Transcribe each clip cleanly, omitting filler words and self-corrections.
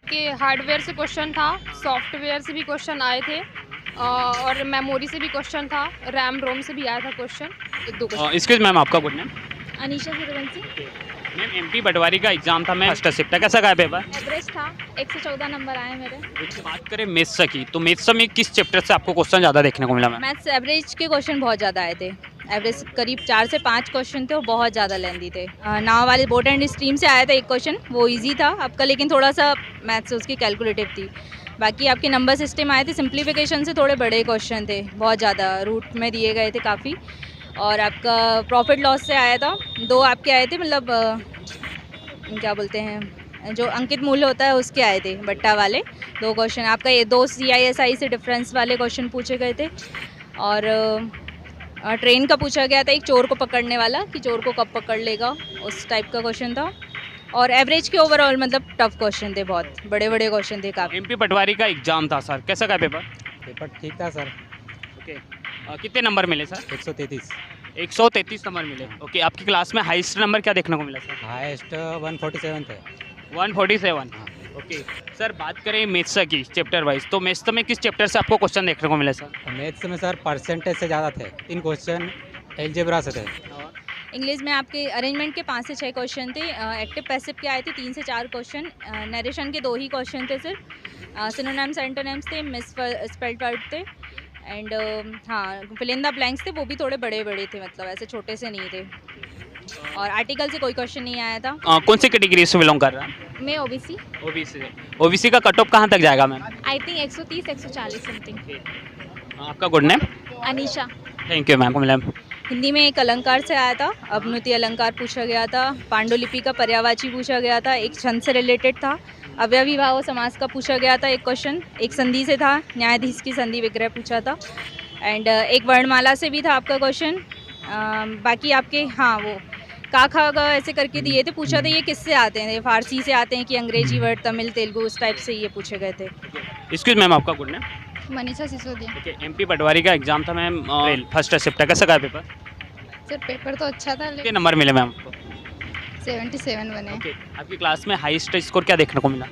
आपके हार्डवेयर से क्वेश्चन था, सॉफ्टवेयर से भी क्वेश्चन आए थे, और मेमोरी से भी क्वेश्चन था, रैम रोम से भी आया था क्वेश्चन, एक दो क्वेश्चन। एक्सक्यूज मैम, आपका good name? Anisha Suryavanshi. Ma'am, MP पटवारी का एग्जाम था, मैं फर्स्ट शिफ्ट है, कैसा गया पेपर? एवरेज था, 114 नंबर आए मेरे। बात करें मैथ्स की, तो मैथ्स में किस चैप्टर से आपको क्वेश्चन ज़्यादा देखने को मिला मैम? मैथ्स एवरेज के क्वेश्चन बहुत ज़्यादा आए थे। एवरेज करीब 4 से 5 क्वेश्चन थे और बहुत ज़्यादा लेंदी थे। नाव वाले बोट एंड स्ट्रीम से आया था एक क्वेश्चन, वो इजी था आपका, लेकिन थोड़ा सा मैथ्स उसकी कैलकुलेटिव थी। बाकी आपके नंबर सिस्टम आए थे, सिंप्लीफिकेशन से थोड़े बड़े क्वेश्चन थे, बहुत ज़्यादा रूट में दिए गए थे काफ़ी। और आपका प्रॉफिट लॉस से आया था, 2 आपके आए थे, मतलब क्या बोलते हैं, जो अंकित मूल्य होता है उसके आए थे, बट्टा वाले 2 क्वेश्चन। आपका ये 2 CISI से डिफरेंस वाले क्वेश्चन पूछे गए थे। और ट्रेन का पूछा गया था, एक चोर को पकड़ने वाला, कि चोर को कब पकड़ लेगा, उस टाइप का क्वेश्चन था। और एवरेज के ओवरऑल मतलब टफ क्वेश्चन थे, बहुत बड़े बड़े क्वेश्चन थे काफ़ी। एमपी पटवारी का एग्जाम था सर, कैसा गया पेपर? पेपर ठीक था सर। ओके, कितने नंबर मिले सर? 133। 133 नंबर मिले। ओके, आपकी क्लास में हाईएस्ट नंबर क्या देखने को मिला सर? हाईएस्ट 147 थे। 147। हाँ। ओके सर, बात करें मैथ्स की चैप्टर वाइज, तो मैथ्स में किस चैप्टर से आपको क्वेश्चन देखने को मिले सर? मैथ्स में सर परसेंटेज से ज़्यादा थे, 3 क्वेश्चन एलजेब्रा से थे। इंग्लिश में आपके अरेंजमेंट के 5 से 6 क्वेश्चन थे। एक्टिव पैसिव के आए थे 3 से 4 क्वेश्चन। नरेशन के 2 ही क्वेश्चन थे सिर्फ। सिनोनिम्स एंटोनिम्स थे, मिस स्पेल्ड वर्ड थे, एंड हाँ फिल इन द ब्लैंक्स थे, वो भी थोड़े बड़े बड़े थे, मतलब ऐसे छोटे से नहीं थे। और आर्टिकल से कोई क्वेश्चन नहीं आया था। कौन सी कैटेगरी से बिलोंग कर रहा है? मैं ओबीसी। ओबीसी से। ओबीसी का कट ऑफ कहाँ तक जाएगा मैम? I think 130 140 something. आपका good name? Anisha. Thank you ma'am. Ma'am, Hindi में एक अलंकार से आया था, अवनुति अलंकार पूछा गया था। पांडुलिपि का पर्यायवाची पूछा गया था, एक छंद से रिलेटेड था। अव्ययीभाव समास का पूछा गया था एक क्वेश्चन, एक संधि से था, न्यायाधीश की संधि विग्रह पूछा था। एंड एक वर्णमाला से भी था आपका क्वेश्चन। बाकी आपके हाँ वो का खा गा ऐसे करके दिए थे, पूछा था ये किससे आते हैं, फारसी से आते हैं कि अंग्रेजी वर्ड, तमिल, तेलुगु, उस टाइप से ये पूछे गए थे। एक्सक्यूज मैम, आपका good name? Manisha Sisodia. Okay, MP पटवारी का एग्जाम था मैम, फर्स्ट शिफ्ट है, कैसा गया पेपर? सर पेपर तो अच्छा था, कितने नंबर मिले मैम आपको? 77 बने। ओके, आपकी क्लास में हाईएस्ट स्कोर क्या देखने को मिला?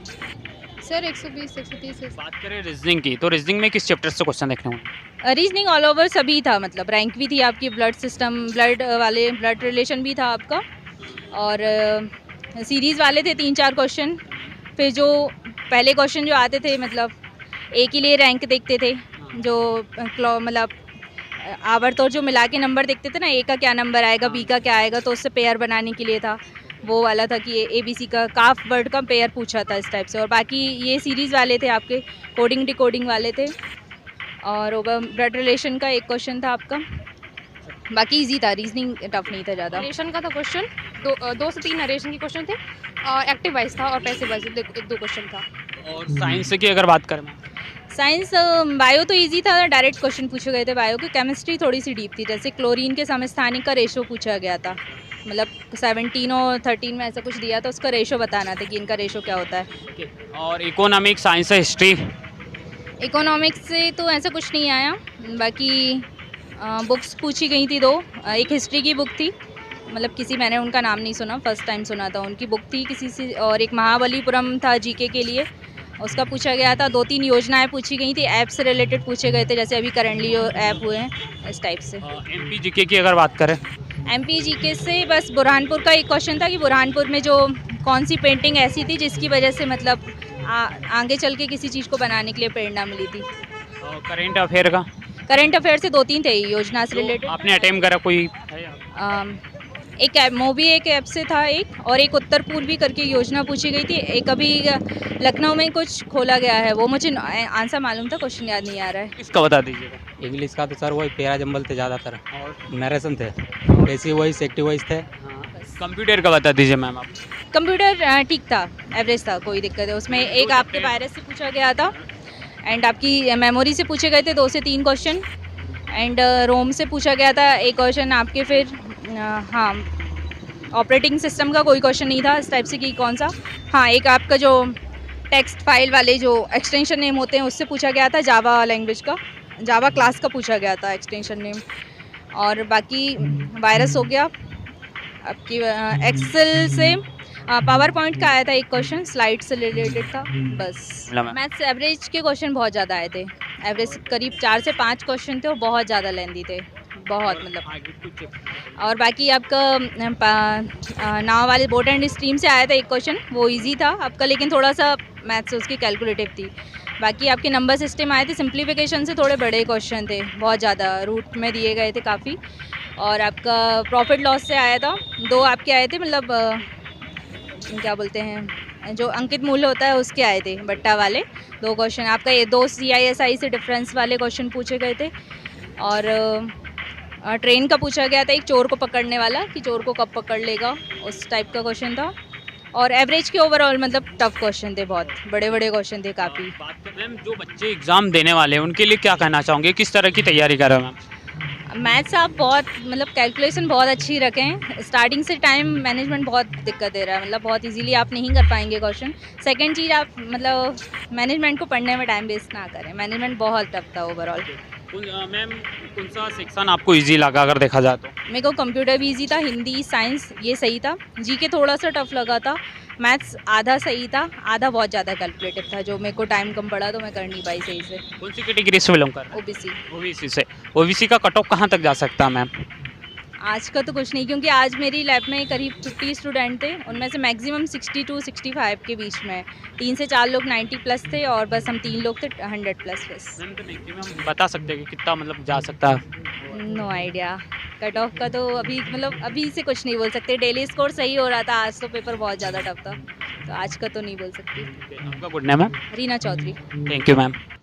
सर 120 130। बात करें रीजनिंग की, तो रीजनिंग में किस चैप्टर से क्वेश्चन देखने को मिला? रीजनिंग ऑल ओवर सभी था, मतलब रैंक भी थी आपकी, ब्लड सिस्टम, ब्लड वाले ब्लड रिलेशन भी था आपका, और सीरीज़ वाले थे 3-4 क्वेश्चन। फिर जो पहले क्वेश्चन जो आते थे, मतलब ए के लिए रैंक देखते थे, जो मतलब आवर्त जो मिला के नंबर देखते थे ना, ए का क्या नंबर आएगा, बी का क्या आएगा, तो उससे पेयर बनाने के लिए था, वो वाला था कि ABC का काफ वर्ड का पेयर पूछा था इस टाइप से। और बाकी ये सीरीज़ वाले थे आपके, कोडिंग डिकोडिंग वाले थे। और ओवर ब्लड रिलेशन का एक क्वेश्चन था आपका, बाकी इजी था, रीजनिंग टफ नहीं था ज़्यादा। नरेशन का था क्वेश्चन, 2 से 3 नरेशन के क्वेश्चन थे, एक्टिव वाइज था और पैसिव वाइज 1-2 क्वेश्चन था। और साइंस की अगर बात करें मैम? साइंस बायो तो इजी था, डायरेक्ट क्वेश्चन पूछे गए थे बायो के। केमिस्ट्री थोड़ी सी डीप थी, जैसे क्लोरीन के समस्थानिक का रेशो पूछा गया था, मतलब 17 और 13 में ऐसा कुछ दिया था, उसका रेशो बताना था कि इनका रेशो क्या होता है। और इकोनॉमिक, साइंस, हिस्ट्री? इकोनॉमिक्स से तो ऐसा कुछ नहीं आया। बाकी बुक्स पूछी गई थी 2, एक हिस्ट्री की बुक थी, मतलब किसी, मैंने उनका नाम नहीं सुना, फर्स्ट टाइम सुना था, उनकी बुक थी किसी से। और एक महाबलीपुरम था जीके के लिए, उसका पूछा गया था। 2-3 योजनाएं पूछी गई थी, ऐप से रिलेटेड पूछे गए थे, जैसे अभी करंटली ऐप हुए हैं इस टाइप से। एमपी जीके की अगर बात करें? एमपी जीके से बस बुरहानपुर का एक क्वेश्चन था कि बुरहानपुर में जो कौन सी पेंटिंग ऐसी थी जिसकी वजह से मतलब आगे चल के किसी चीज़ को बनाने के लिए प्रेरणा मिली थी। और करेंट अफेयर का? करंट अफेयर से 2-3 थे योजना से रिलेटेड। आपने अटेम्प्ट करा कोई? एक ऐप मोबी एक ऐप से था एक, और एक उत्तर पूर्वी करके योजना पूछी गई थी। एक अभी लखनऊ में कुछ खोला गया है, वो मुझे आंसर मालूम था, क्वेश्चन याद नहीं आ रहा है। इसका बता दीजिएगा। इंग्लिश का तो सर वही पेरा जंबल थे ज़्यादातर, और नरेशन थे, पैसिव वॉइस, एक्टिव वॉइस थे। कंप्यूटर का बता दीजिए मैम आप। कंप्यूटर ठीक था, एवरेज था, कोई दिक्कत है उसमें। एक आपके वायरस से पूछा गया था, एंड आपकी मेमोरी से पूछे गए थे 2 से 3 क्वेश्चन, एंड रोम से पूछा गया था एक क्वेश्चन आपके। फिर हाँ ऑपरेटिंग सिस्टम का कोई क्वेश्चन नहीं था इस टाइप से कि कौन सा। हाँ एक आपका जो टेक्स्ट फाइल वाले जो एक्सटेंशन नेम होते हैं उससे पूछा गया था, जावा लैंग्वेज का, जावा क्लास का पूछा गया था एक्सटेंशन नेम। और बाकी वायरस हो गया आपकी। एक्सेल से पावर पॉइंट का आया था एक क्वेश्चन, स्लाइड से रिलेटेड था बस। मैम मैथ्स एवरेज के क्वेश्चन बहुत ज़्यादा आए थे, एवरेज करीब 4 से 5 क्वेश्चन थे और बहुत ज़्यादा लेंदी थे, बहुत मतलब। और बाकी आपका नाव वाले बोट एंड स्ट्रीम से आया था एक क्वेश्चन, वो इजी था आपका, लेकिन थोड़ा सा मैथ्स उसकी कैलकुलेटिव थी। बाकी आपके नंबर सिस्टम आए थे, सिंप्लीफिकेशन से थोड़े बड़े क्वेश्चन थे, बहुत ज़्यादा रूट में दिए गए थे काफ़ी। और आपका प्रॉफिट लॉस से आया था, 2 आपके आए थे, मतलब क्या बोलते हैं जो अंकित मूल्य होता है उसके आए थे, बट्टा वाले 2 क्वेश्चन आपका। ये 2 CISI से डिफरेंस वाले क्वेश्चन पूछे गए थे। और ट्रेन का पूछा गया था एक, चोर को पकड़ने वाला, कि चोर को कब पकड़ लेगा, उस टाइप का क्वेश्चन था। और एवरेज के ओवरऑल मतलब टफ क्वेश्चन थे, बहुत बड़े बड़े क्वेश्चन थे काफ़ी। बात करें मैम, जो बच्चे एग्जाम देने वाले हैं उनके लिए क्या कहना चाहोगे, किस तरह की तैयारी कर रहे हो मैम? मैथ्स आप बहुत मतलब कैलकुलेशन बहुत अच्छी रखें, स्टार्टिंग से टाइम मैनेजमेंट बहुत दिक्कत दे रहा है, मतलब बहुत इजीली आप नहीं कर पाएंगे क्वेश्चन। सेकंड चीज़, आप मतलब मैनेजमेंट को पढ़ने में टाइम वेस्ट ना करें, मैनेजमेंट बहुत टफ था ओवरऑल। मैम कौन सा सेक्शन आपको इजी लगा अगर देखा जाए तो? मेरे को कंप्यूटर भी इजी था, हिंदी साइंस ये सही था, जीके थोड़ा सा टफ लगा था, मैथ्स आधा सही था, आधा बहुत ज़्यादा कैलकुलेटिव था, जो मेरे को टाइम कम पड़ा तो मैं कर नहीं पाई सही से। कौन सी कैटेगरी से बिलोंग कर रहे ओबीसी। हैं? ओबीसी से। ओबीसी का कट ऑफ कहाँ तक जा सकता है मैम? आज का तो कुछ नहीं, क्योंकि आज मेरी लैब में करीब 50 स्टूडेंट थे, उनमें से मैक्सिमम 62 65 के बीच में, 3 से 4 लोग 90 प्लस थे और बस हम 3 लोग थे 100 प्लस बस। मैम तो मैक्सिमम बता सकते हैं कि कितना मतलब जा सकता है? नो आइडिया, कट ऑफ का तो अभी मतलब अभी से कुछ नहीं बोल सकते। डेली स्कोर सही हो रहा था, आज तो पेपर बहुत ज़्यादा टफ था, तो आज का तो नहीं बोल सकती। आपका गुड नेम है? Reena Chaudhary. Thank you ma'am.